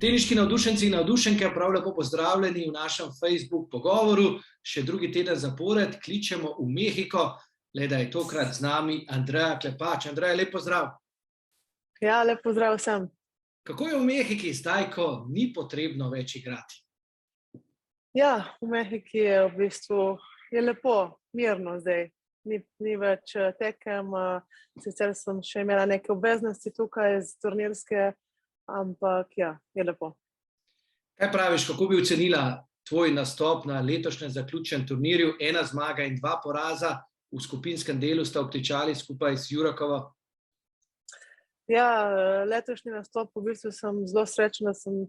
Teniški navdušenci in navdušenke, prav lepo pozdravljeni v našem Facebook pogovoru. Še drugi teden zapored kličemo v Mehiko, le da je tokrat z nami Andreja Klepač. Andreja, lep pozdrav. Ja, lep pozdrav vsem. Kako je v Mehiki zdaj, ko ni potrebno več igrati? Ja, v Mehiki je v bistvu lepo, mirno zdaj. Ni več tekem, sicer sem še imela neke obveznosti tukaj z turnirske, ampak ja, je lepo. Kaj praviš, kako bi ocenila tvoj nastop na letošnjem zaključnem turnirju? 1 zmaga in 2 poraza, v skupinskem delu sta obtičali skupaj s Jurakovo. Ja, letošnji nastop, v bistvu sem zelo srečna, sem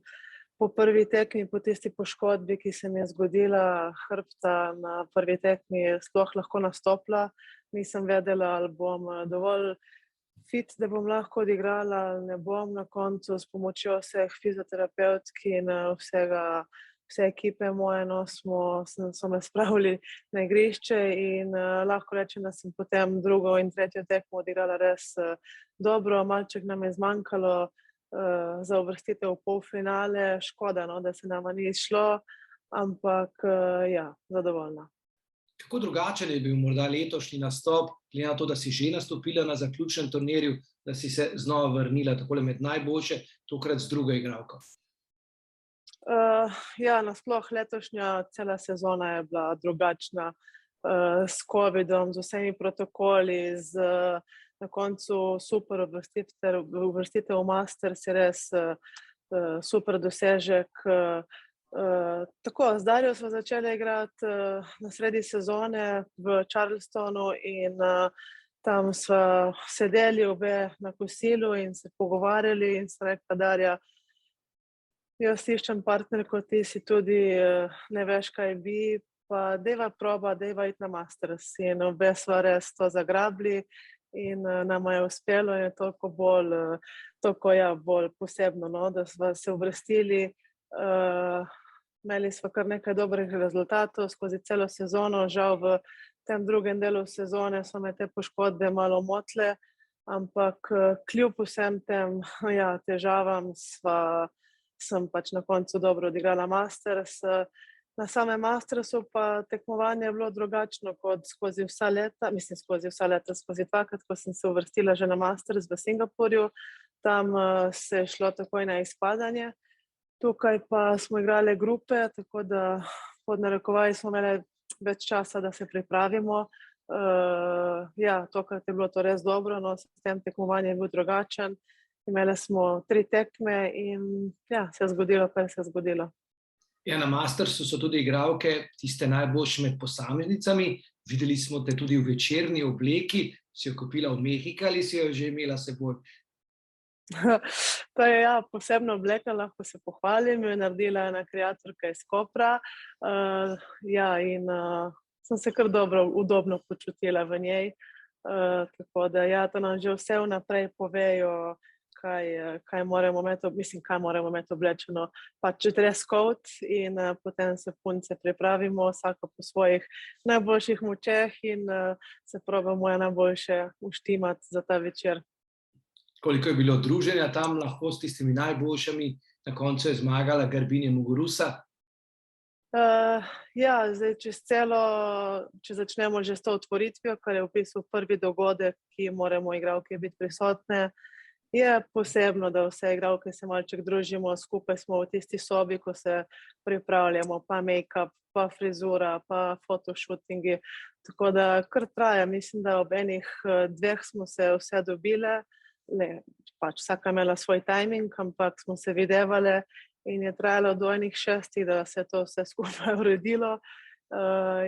po prvi tekmi, po tisti poškodbi, ki se mi je zgodila hrbta na prvi tekmi, sploh lahko nastopila. Nisem vedela, ali bom dovolj fit, da bom lahko odigrala, ali ne bom. Na koncu s pomočjo vseh fizioterapevtk in vse ekipe moje so me spravili na igrišče in lahko rečem, da sem potem drugo in tretjo tekmo odigrala res dobro. Malček nam je zmanjkalo za uvrstitev v polfinale. Škoda, da se nama ni izšlo, ampak ja, zadovoljna. Kako drugačen je bil morda letošnji nastop, glede na to, da si že nastopila na zaključnem turnirju, da si se znova vrnila takole med najboljše, tokrat z drugo igralko? Ja, nasploh letošnja cela sezona je bila drugačna, s covidom, z vsemi protokoli, na koncu super uvrstitev v Masters je res super dosežek. Tako, z Darjo smo začeli igrati na sredi sezone v Charlestonu in tam sva sedeli obe na kosilu in se pogovarjali in sem rekla, Darja, jaz iščem partnerko, ti si tudi ne veš, kaj bi, pa dejva iti na Masters. In obe sva res to zagrabili in nama je uspelo in je toliko bolj posebno, da sva se uvrstili. Imeli smo kar nekaj dobrih rezultatov skozi celo sezono, žal v tem drugem delu sezone so me te poškodbe malo motile, ampak kljub vsem tem težavam sem pač na koncu dobro odigrala Masters. Na samem Mastersu pa tekmovanje je bilo drugačno kot skozi vsa leta, skozi dvakrat, ko sem se uvrstila že na Masters v Singapurju. Tam se je šlo takoj na izpadanje. Tukaj pa smo igrali grupe, tako da pod narekovaji smo imeli več časa, da se pripravimo. Ja, tokrat je bilo to res dobro, sistem tekmovanja je bil drugačen. Imeli smo 3 tekme in ja, se je zgodilo, kar se je zgodilo. Ja, na Mastersu so tudi igralke, tiste najboljše med posameznicami. Videli smo te tudi v večerni obleki. Si jo kupila v Mehiki ali si jo že imela s seboj? To je posebna obleka, lahko se pohvalim, jo je naredila ena kreatorka iz Kopra. In sem se kar udobno počutila v njej. Tako da to nam že vse vnaprej povejo, kaj moramo imeti oblečeno. Pač dress code in potem se punce pripravimo, vsaka po svojih najboljših močeh in se probamo najboljše uštimati za ta večer. Koliko je bilo druženja tam lahko s tistimi najboljšimi, na koncu je zmagala Garbiñe Muguruza? Zdaj če začnemo že s to otvoritvijo, kar je v bistvu prvi dogodek, ki moramo igralke biti prisotne, je posebno, da vse igralke se malček družimo, skupaj smo v tisti sobi, ko se pripravljamo, pa make-up, pa frizura, pa fotoshootingi, tako da kar traja. Mislim, da ob enih 2 smo se vse dobile, pač vsaka imela svoj timing, ampak smo se videvale in je trajalo do enih 6, da se to vse skupaj uredilo.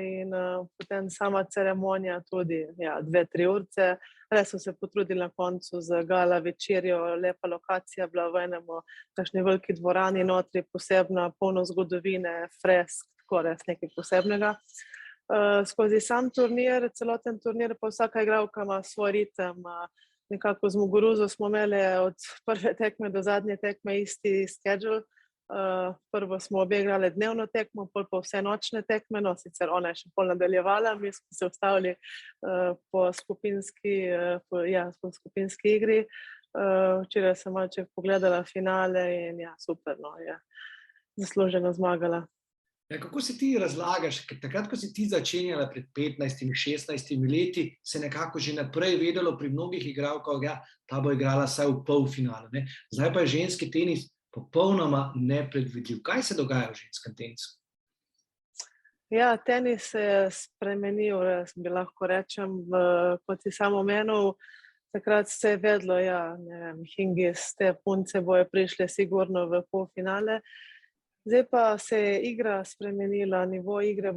In potem sama ceremonija tudi 2-3 urce. Res so se potrudili na koncu z gala večerjo, lepa lokacija bila v takšni veliki dvorani notri, posebna, polno zgodovine, fresk, tako res nekaj posebnega. Skozi sam turnir, celoten turnir, pa vsaka igralka ima svoj ritem. Nekako z Muguruzo smo imeli od prve tekme do zadnje tekme isti schedule. Prvo smo obe igrali dnevno tekmo, pol pa vse nočne tekme, sicer ona je še pol nadaljevala, mi smo se ustavili po skupinski igri. Včeraj sem malček pogledala finale in ja, super, no, je zasluženo zmagala. Ja, kako si ti razlagaš, ker takrat, ko si ti začenjala pred 15-16 leti, se nekako že naprej vedelo pri mnogih igralkah, ja, ta bo igrala vsaj v polfinalu, ne? Zdaj pa je ženski tenis popolnoma nepredvidljiv. Kaj se dogaja v ženskem tenisu? Ja, tenis se je spremenil, res bi lahko rečem, kot si sam omenil, takrat se je vedlo, ja, ne vem, Hingis, te punce bojo prišle sigurno v polfinale. Zdaj pa se je igra spremenila, nivo igre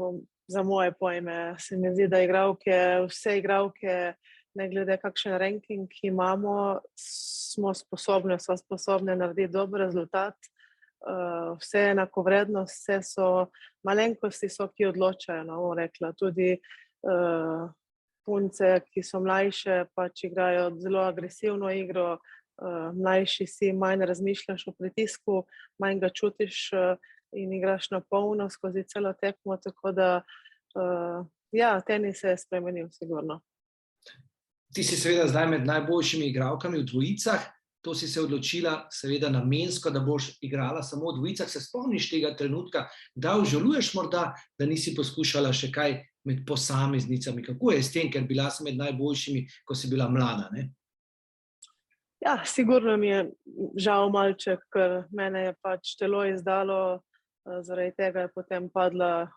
za moje pojme. Se mi zdi, da vse igralke, ne glede kakšen ranking imamo, so sposobne narediti dober rezultat. Vse je enakovredno, vse so malenkosti, ki odločajo, no, bom rekla. Tudi punce, ki so mlajše, pač igrajo zelo agresivno igro, mlajši si, manj razmišljaš o pritisku, manj ga čutiš in igraš na polno skozi celo tekmo, tako da ja, tenis se je spremenil, sigurno. Ti si seveda zdaj med najboljšimi igralkami v dvojicah, to si se odločila seveda namensko, da boš igrala samo v dvojicah. Se spomniš tega trenutka, da obžaluješ morda, da nisi poskušala še kaj med posameznicami? Kako je s tem, ker bila si med najboljšimi, ko si bila mlada, ne? Ja, sigurno mi je žal malček, ker mene je pač telo izdalo, zaradi tega je potem padla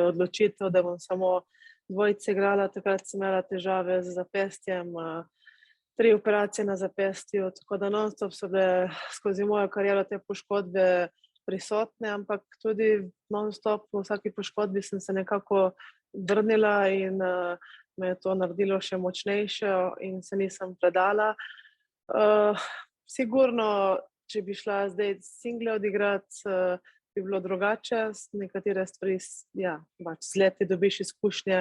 odločitev, da bom samo dvojice igrala. Takrat sem imela težave z zapestjem, 3 operacije na zapestju, tako da non-stop so bile skozi mojo kariero te poškodbe prisotne, ampak tudi non-stop v vsaki poškodbi sem se nekako vrnila in me je to naredilo še močnejše in se nisem predala. Sigurno, če bi šla zdaj single odigrati, bi bilo drugače, nekatere stvari, ja, pač z leti dobiš izkušnje,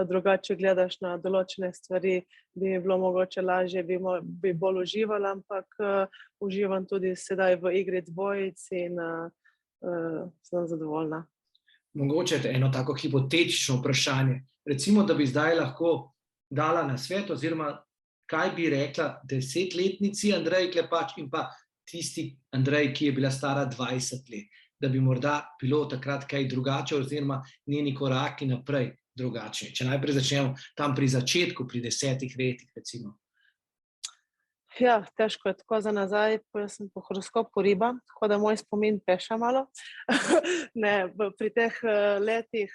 drugače gledaš na določene stvari, bi bilo mogoče lažje, bi bolj uživala, ampak uživam tudi sedaj v igri dvojic in sem zadovoljna. Mogoče eno tako hipotetično vprašanje. Recimo, da bi zdaj lahko dala nasvet, oziroma kaj bi rekla 10-letnici Andreji Klepač in pa tisti Andreji, ki je bila stara 20 let, da bi morda bilo takrat kaj drugače oziroma njeni koraki naprej drugačni. Če najprej začnemo tam pri začetku, pri 10 letih recimo. Ja, težko je tako za nazaj, jaz sem po horoskopu riba, tako da moj spomin peša malo. Ne, pri teh letih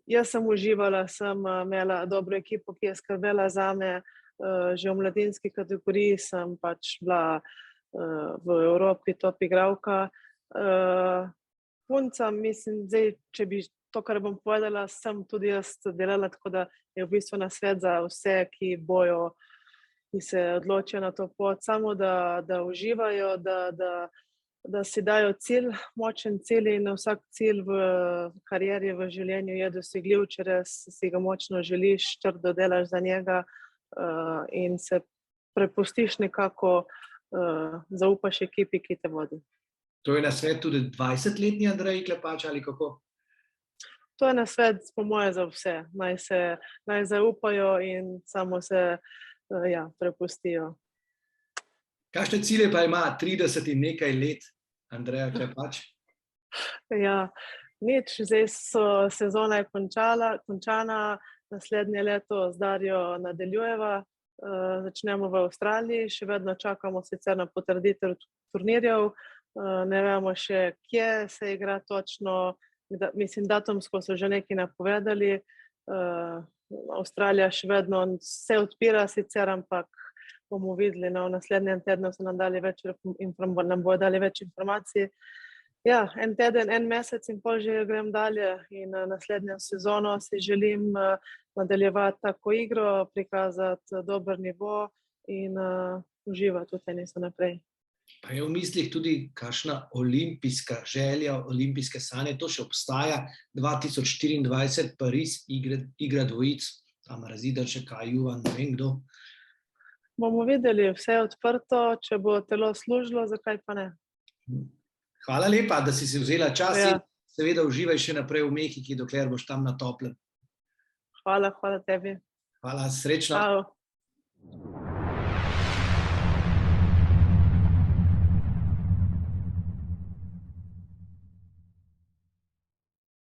jaz sem uživala, sem imela dobro ekipo, ki je skrbela zame, že v mladinski kategoriji sem pač bila v Evropi top igralka. Puncam, mislim, zdaj, če bi to, kar bom povedala, sem tudi jaz delala, tako da je v bistvu nasvet za vse, ki se odločijo na to pot, samo da uživajo, da si dajo cilj, močen cilj in vsak cilj v karieri, v življenju je dosegljiv, če res si ga močno želiš, trdo delaš za njega in se prepustiš nekako, zaupaš ekipi, ki te vodi. To je nasvet tudi 20-letni Andreji Klepač ali kako? To je nasvet po moje za vse. Naj zaupajo in samo se prepustijo. Kakšne cilje pa ima 30 in nekaj let Andreja Klepač? Ja, nič, zdaj sezona je končana, naslednje leto z Darjo nadaljujeva, začnemo v Avstraliji, še vedno čakamo sicer na potrditev turnirjev, ne vemo še, kje se igra točno, mislim, datumsko so že nekaj napovedali, Avstralija še vedno se odpira sicer, ampak bomo videli, v naslednjem tednu so nam bodo dali več informacij. Ja, en teden, en mesec in pol že grem dalje in naslednjo sezono si želim nadaljevati tako igro, prikazati dober nivo in uživati v tenisu naprej. Pa je v mislih tudi kakšna olimpijska želja, olimpijske sanje, to še obstaja, 2024 Pariz, igra dvojic, tam Razidarček, Juvan, ne vem kdo. Bomo videli, vse je odprto, če bo telo služilo, zakaj pa ne. Hvala lepa, da si vzela čas in seveda uživaj še naprej v Mehiki, dokler boš tam na toplem. Hvala tebi. Hvala, srečno. Ciao.